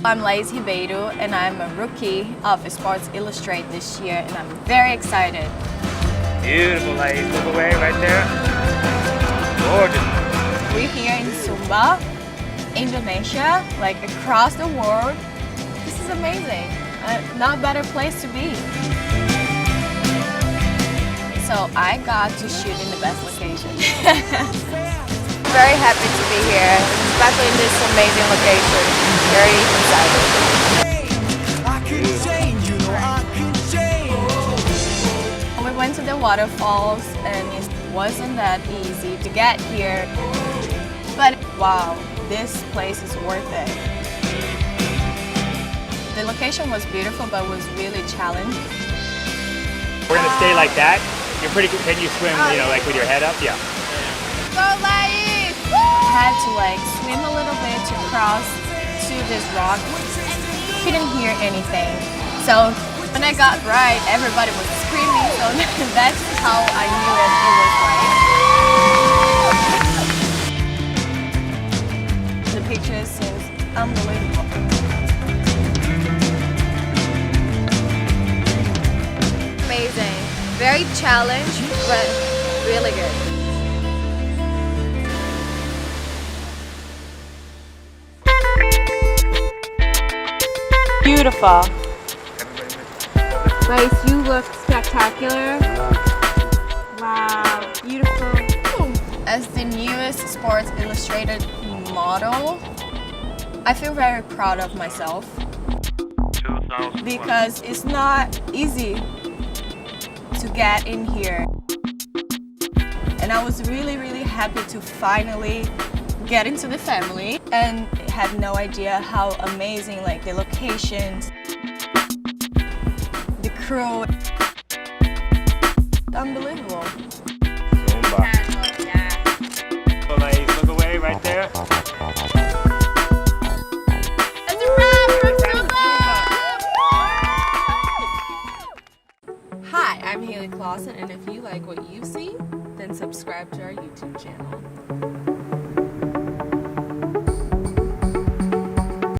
I'm L.Ribeiro and I'm a rookie of Sports Illustrated this year and I'm very excited. Beautiful, ladies. Look away right there. Gorgeous. We're here in Sumba, Indonesia, like across the world. This is amazing. Not a better place to be. So I got to shoot in the best location. Very happy to be here, especially in this amazing location. Very excited. We went to the waterfalls and it wasn't that easy to get here. But wow, this place is worth it. The location was beautiful but was really challenging. We're gonna stay like that. You're pretty good. Can you swim, like with your head up? Yeah. Go Lais! I had to like swim a little bit to cross to this rock. Couldn't hear anything. So when I got right, everybody was screaming. So that's how I knew it was right. The picture seems unbelievable. Amazing. Very challenged, but really good. Beautiful. Guys, you look spectacular. Wow, beautiful. As the newest Sports Illustrated model, I feel very proud of myself because it's not easy to get in here. And I was really happy to finally get into the family and had no idea how amazing like the locations, the crew, unbelievable. Sumba. Yeah. Look away right there. That's a wrap from Sumba! Hi, I'm Haley Clausen, and if you like what you see, then subscribe to our YouTube channel.